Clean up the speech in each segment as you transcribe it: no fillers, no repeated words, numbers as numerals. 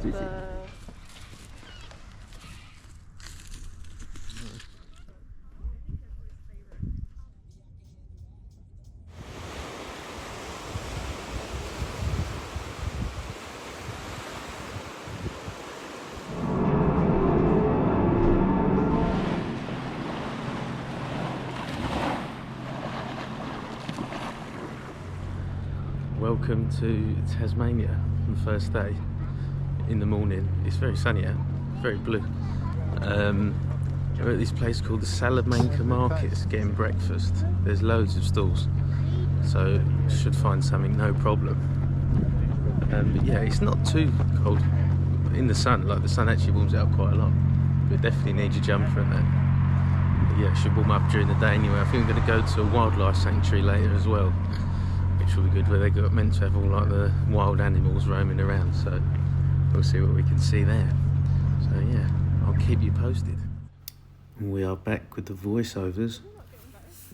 Welcome to Tasmania on the first day. In the morning, it's very sunny out, very blue. We're at this place called the Salamanca Markets getting breakfast. There's loads of stalls, so should find something no problem. But yeah, it's not too cold in the sun. Like, the sun actually warms it up quite a lot, but definitely need your jumper and that. But yeah, it should warm up during the day anyway. I think we're going to go to a wildlife sanctuary later as well, which will be good, where they got meant to have all like the wild animals roaming around, so we'll see what we can see there. So yeah, I'll keep you posted. We are back with the voiceovers.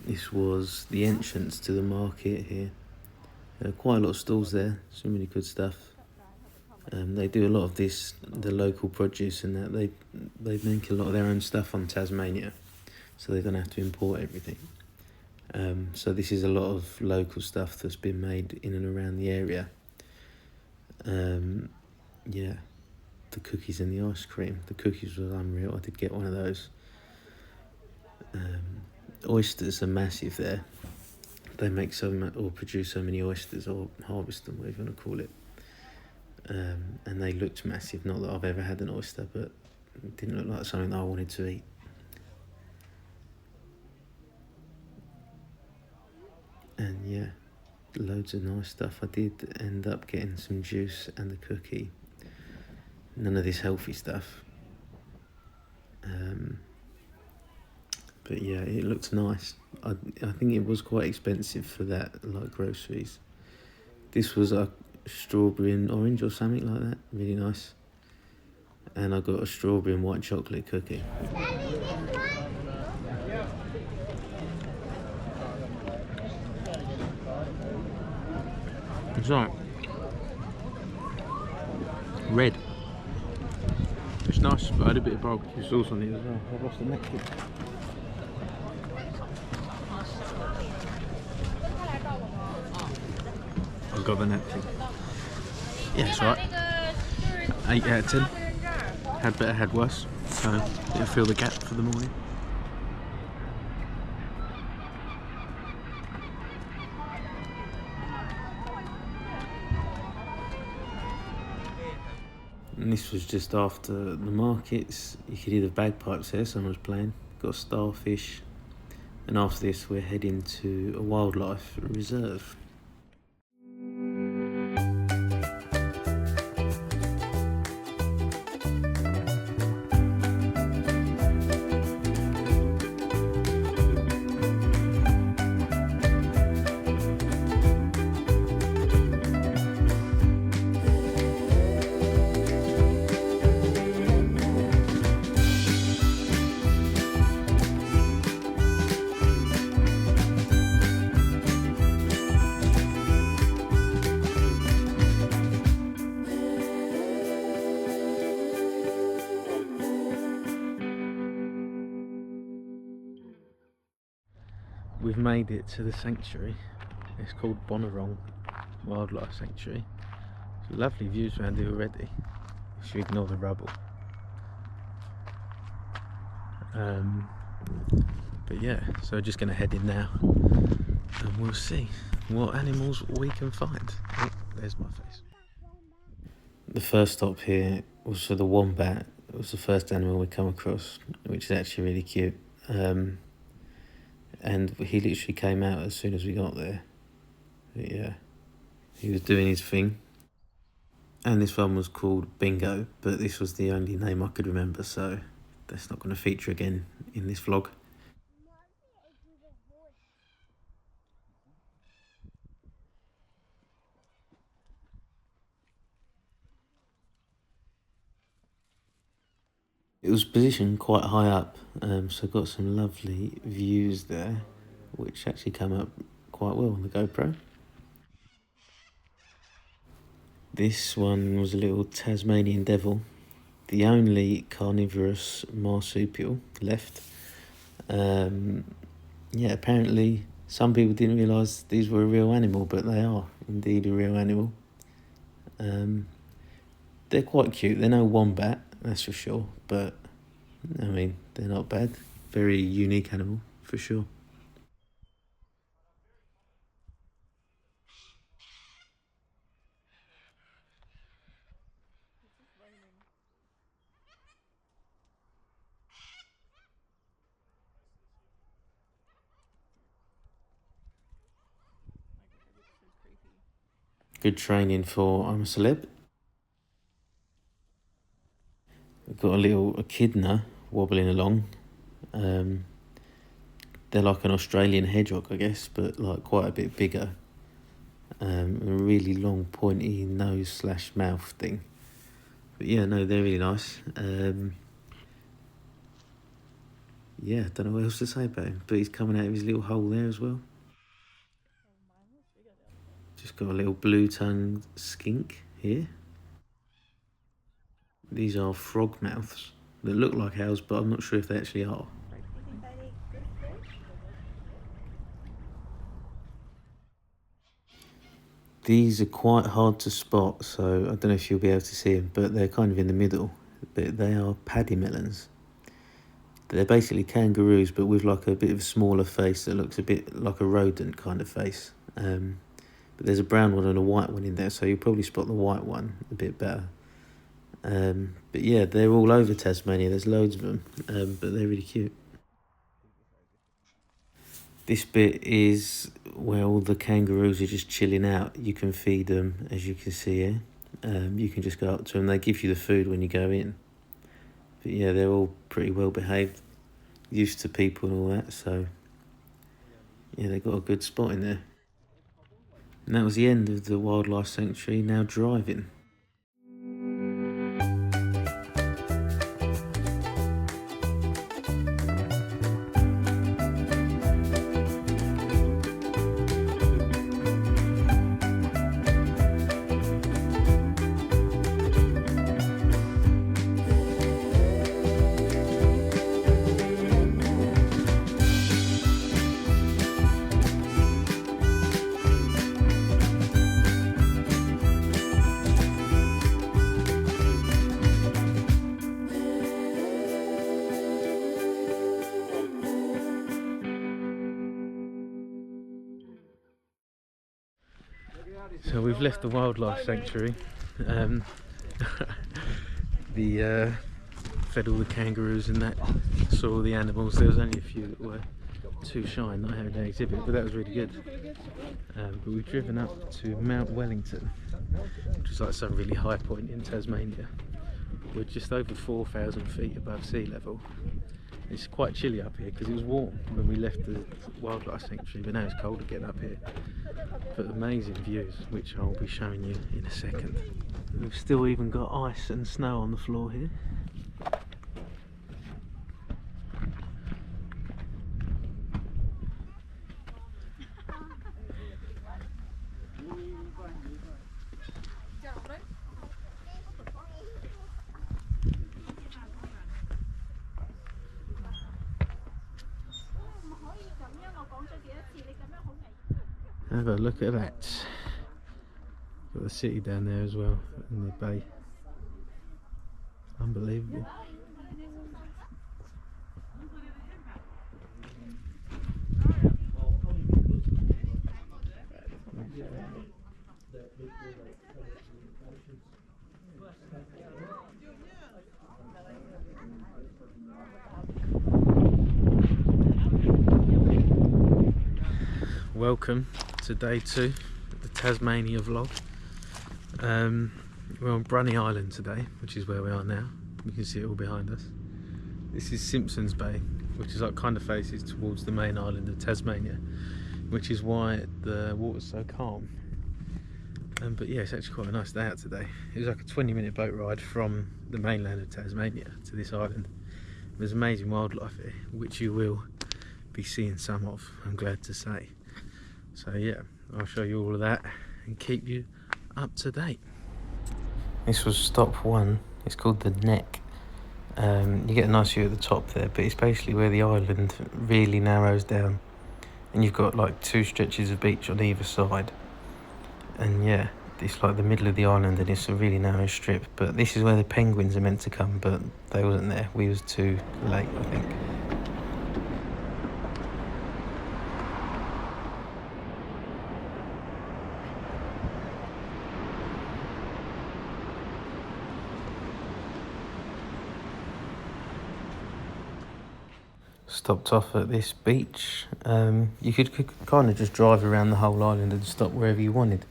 This was the entrance to the market here. There are quite a lot of stalls there, some really good stuff. They do a lot of this, the local produce and that. They make a lot of their own stuff on Tasmania, so they don't have to import everything. So this is a lot of local stuff that's been made in and around the area. Yeah, the cookies and the ice cream. The cookies were unreal. I did get one of those. Oysters are massive there. They make or produce so many oysters, or harvest them, whatever you want to call it. And they looked massive. Not that I've ever had an oyster, but it didn't look like something that I wanted to eat. And yeah, loads of nice stuff. I did end up getting some juice and a cookie. None of this healthy stuff. But yeah, it looked nice. I think it was quite expensive for that, like groceries. This was a strawberry and orange or something like that. Really nice. And I got a strawberry and white chocolate cookie. It's right. Red. It's nice, but I had a bit of barbecue sauce on it as well. I've lost the napkin. I've got the napkin. Yeah, it's right. 8 out of 10. Had better, had worse. So it'll fill the gap for the morning. And this was just after the markets. You could hear the bagpipes there, someone was playing. Got starfish. And after this, we're heading to a wildlife reserve. We've made it to the sanctuary. It's called Bonnarong Wildlife Sanctuary. There's lovely views around here already, if you ignore the rubble. But yeah, so we're just going to head in now and we'll see what animals we can find. Oh, there's my face. The first stop here was for the wombat. It was the first animal we come across, which is actually really cute. And he literally came out as soon as we got there. But yeah, he was doing his thing. And this one was called Bingo, but this was the only name I could remember, so that's not going to feature again in this vlog. It was positioned quite high up, so got some lovely views there, which actually came up quite well on the GoPro. This one was a little Tasmanian devil, the only carnivorous marsupial left. Yeah, apparently some people didn't realise these were a real animal, but they are indeed a real animal. They're quite cute. They're no wombat, that's for sure, but I mean, they're not bad. Very unique animal, for sure. Good training for I'm a Celeb. We've got a little echidna wobbling along. They're like an Australian hedgehog, I guess, but like quite a bit bigger. A really long pointy nose slash mouth thing. But yeah, no, they're really nice. Yeah, don't know what else to say about him, but he's coming out of his little hole there as well. Just got a little blue-tongued skink here. These are frog mouths that look like ours, but I'm not sure if they actually are. These are quite hard to spot, so I don't know if you'll be able to see them, but they're kind of in the middle. But they are paddy melons. They're basically kangaroos, but with like a bit of a smaller face that looks a bit like a rodent kind of face. But there's a brown one and a white one in there, so you'll probably spot the white one a bit better. But yeah, they're all over Tasmania. There's loads of them, but they're really cute. This bit is where all the kangaroos are just chilling out. You can feed them, as you can see here. You can just go up to them. They give you the food when you go in. But yeah, they're all pretty well behaved, used to people and all that. So yeah, they got a good spot in there. And that was the end of the wildlife sanctuary. Now driving. So we've left the wildlife sanctuary. Fed all the kangaroos and that, saw all the animals. There was only a few that were too shy not having an exhibit, but that was really good. But we've driven up to Mount Wellington, which is like some really high point in Tasmania. We're just over 4,000 feet above sea level. It's quite chilly up here because it was warm when we left the wildlife sanctuary, but now it's cold again up here. But amazing views, which I'll be showing you in a second. We've still even got ice and snow on the floor here. Have a look at that. Got the city down there as well, and the bay. Unbelievable. Welcome to day 2 of the Tasmania vlog. We're on Brunny Island today, which is where we are now. You can see it all behind us. This is Simpsons Bay, which is like kind of faces towards the main island of Tasmania, which is why the water's so calm. But yeah, it's actually quite a nice day out today. It was like a 20-minute boat ride from the mainland of Tasmania to this island. There's amazing wildlife here, which you will be seeing some of, I'm glad to say. So yeah, I'll show you all of that and keep you up to date. This was stop 1. It's called the Neck. You get a nice view at the top there, but it's basically where the island really narrows down, and you've got like 2 stretches of beach on either side. And yeah, it's like the middle of the island, and it's a really narrow strip. But this is where the penguins are meant to come, but they wasn't there. We was too late, I think. Stopped off at this beach. You could kind of just drive around the whole island and stop wherever you wanted,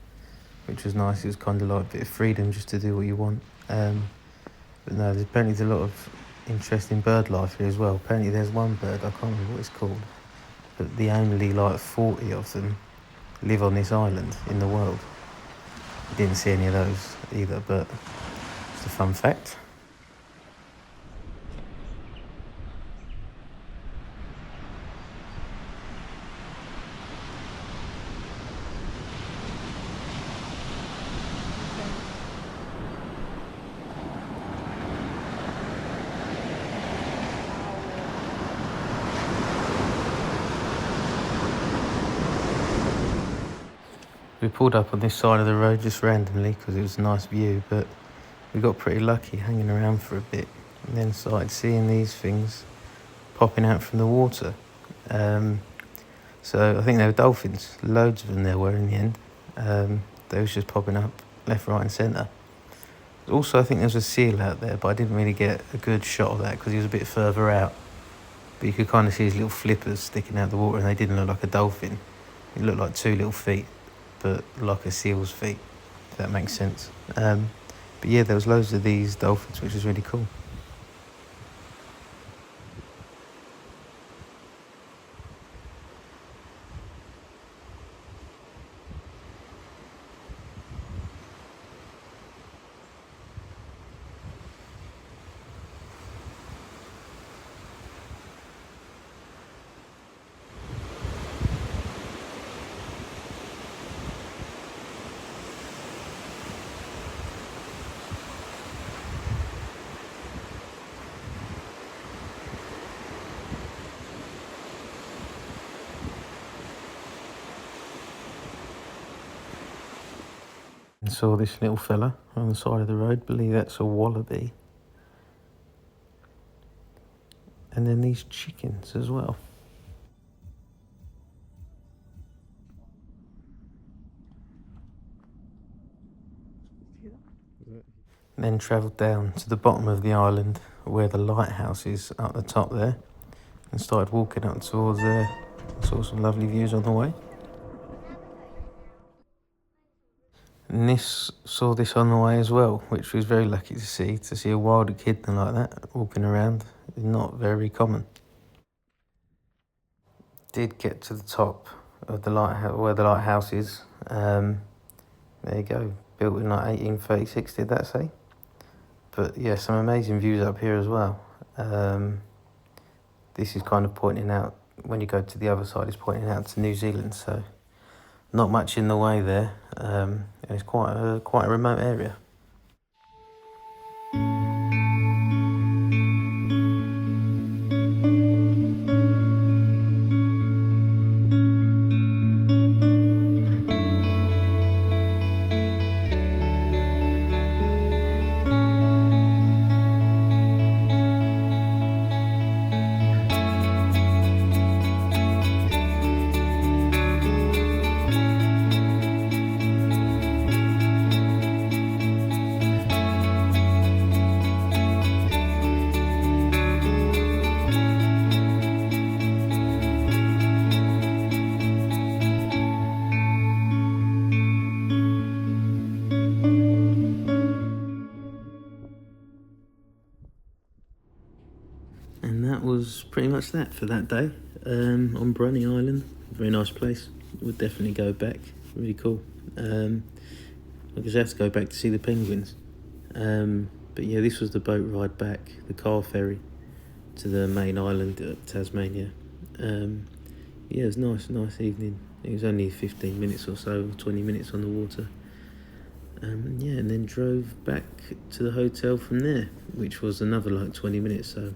which was nice. It was kind of like a bit of freedom just to do what you want. But no, there's apparently a lot of interesting bird life here as well. Apparently there's one bird, I can't remember what it's called, but the only like 40 of them live on this island in the world. Didn't see any of those either, but it's a fun fact. We pulled up on this side of the road just randomly because it was a nice view, but we got pretty lucky hanging around for a bit and then started seeing these things popping out from the water. So I think they were dolphins. Loads of them there were in the end. They was just popping up left, right and centre. Also, I think there was a seal out there, but I didn't really get a good shot of that because he was a bit further out. But you could kind of see his little flippers sticking out the water, and they didn't look like a dolphin. It looked like 2 little feet, but like a seal's feet, if that makes sense. But yeah, there was loads of these dolphins, which was really cool. And saw this little fella on the side of the road. I believe that's a wallaby. And then these chickens as well. Then travelled down to the bottom of the island where the lighthouse is up the top there, and started walking up towards there. Saw some lovely views on the way. And saw this on the way as well, which was very lucky to see a wild echidna like that walking around. Not very common. Did get to the top of the lighthouse, where the lighthouse is. There you go, built in like 1836, did that say? But yeah, some amazing views up here as well. This is kind of pointing out, when you go to the other side, it's pointing out to New Zealand, so not much in the way there. And it's quite a remote area. And that was pretty much that for that day on Brunny Island. Very nice place. Would definitely go back. Really cool. I guess I have to go back to see the penguins. But yeah, this was the boat ride back, the car ferry to the main island of Tasmania. Yeah, it was nice evening. It was only 15 minutes or so, 20 minutes on the water. Yeah, and then drove back to the hotel from there, which was another like 20 minutes, so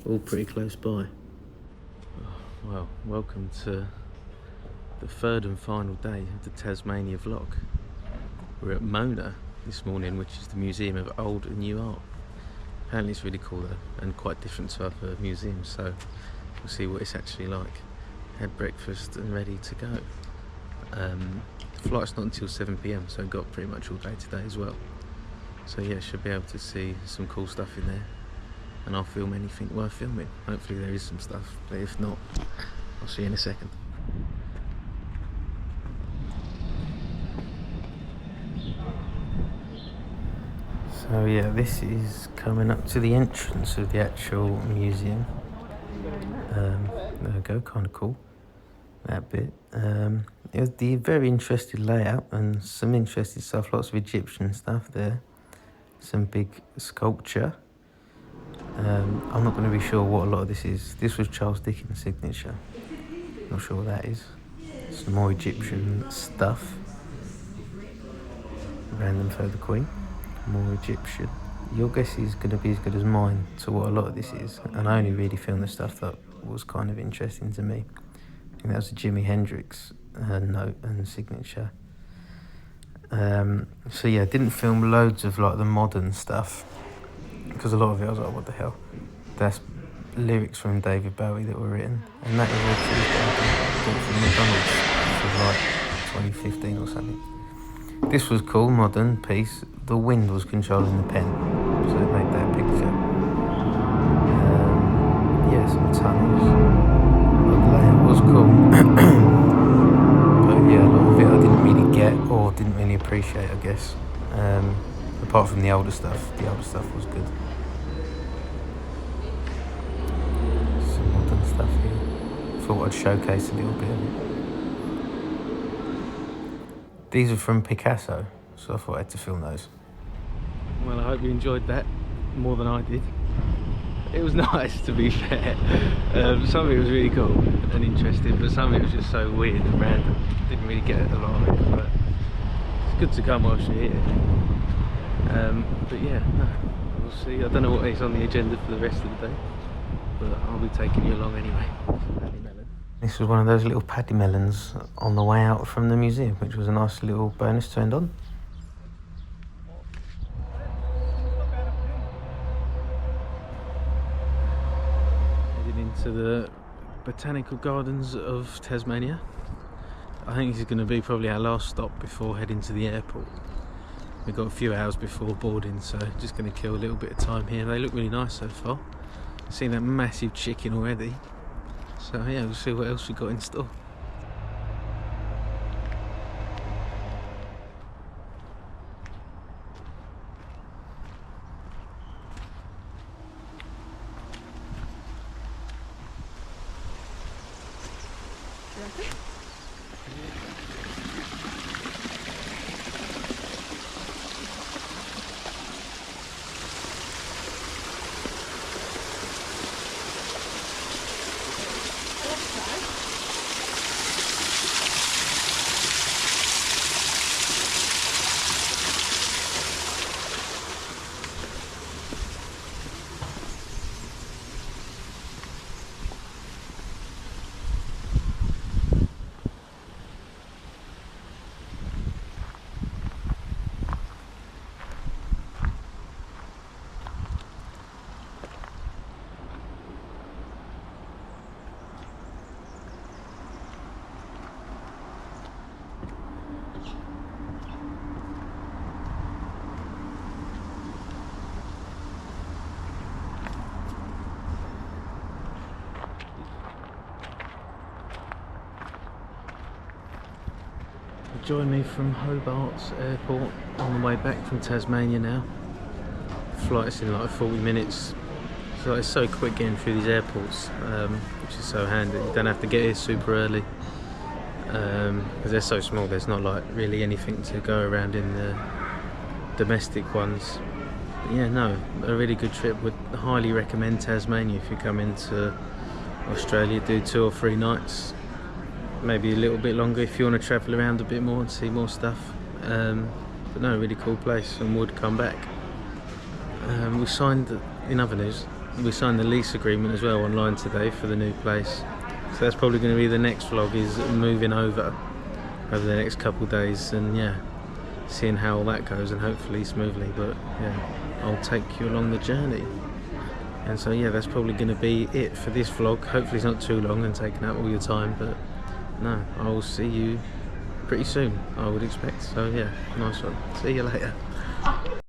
all pretty close by. Well, welcome to the third and final day of the Tasmania vlog. We're at Mona this morning, which is the Museum of Old and New Art. Apparently it's really cool though, and quite different to other museums, so we'll see what it's actually like. Had breakfast and ready to go. The flight's not until 7 PM, so got pretty much all day today as well. So yeah, should be able to see some cool stuff in there, and I'll film anything worth filming. Hopefully there is some stuff, but if not, I'll see you in a second. So yeah, this is coming up to the entrance of the actual museum. There we go, kind of cool, that bit. It was the very interesting layout and some interesting stuff, lots of Egyptian stuff there. Some big sculpture. I'm not going to be sure what a lot of this is. This was Charles Dickens' signature. Not sure what that is. Some more Egyptian stuff. Random for the Queen. More Egyptian. Your guess is going to be as good as mine to what a lot of this is. And I only really filmed the stuff that was kind of interesting to me. I think that was a Jimi Hendrix note and signature. So yeah, didn't film loads of like the modern stuff, because a lot of it I was like, what the hell? That's lyrics from David Bowie that were written, and that is a cheeseburger from McDonald's for like 2015 or something. This was cool, modern piece. The wind was controlling the pen, so it made that picture. Yeah, some tunnels. The layout was cool. But yeah, a lot of it I didn't really get or didn't really appreciate, I guess. Apart from the older stuff was good. Some modern stuff here. Thought I'd showcase a little bit of it. These are from Picasso, so I thought I had to film those. Well, I hope you enjoyed that more than I did. It was nice, to be fair. Some of it was really cool and interesting, but some of it was just so weird and random. Didn't really get a lot of it, but it's good to come whilst you're here. But yeah, no, we'll see. I don't know what is on the agenda for the rest of the day, but I'll be taking you along anyway. This was one of those little paddy melons on the way out from the museum, which was a nice little bonus to end on. To the Botanical Gardens of Tasmania. I think this is going to be probably our last stop before heading to the airport. We've got a few hours before boarding, so just going to kill a little bit of time here. They look really nice so far. I've seen that massive chicken already, so yeah, we'll see what else we've got in store. Join me from Hobart's airport on the way back from Tasmania now. Flight's in like 40 minutes. So it's so quick getting through these airports, which is so handy. You don't have to get here super early because they're so small. There's not like really anything to go around in the domestic ones. But yeah, no, a really good trip. Would highly recommend Tasmania if you come into Australia. Do 2 or 3 nights. Maybe a little bit longer if you want to travel around a bit more and see more stuff. But no, really cool place, and would come back. We signed, in other news, we signed the lease agreement as well online today for the new place. So that's probably going to be the next vlog, is moving over the next couple of days, and yeah, seeing how all that goes, and hopefully smoothly. But yeah, I'll take you along the journey. And so yeah, that's probably going to be it for this vlog. Hopefully it's not too long and taking up all your time, but no, I will see you pretty soon, I would expect. So yeah, nice one. See you later.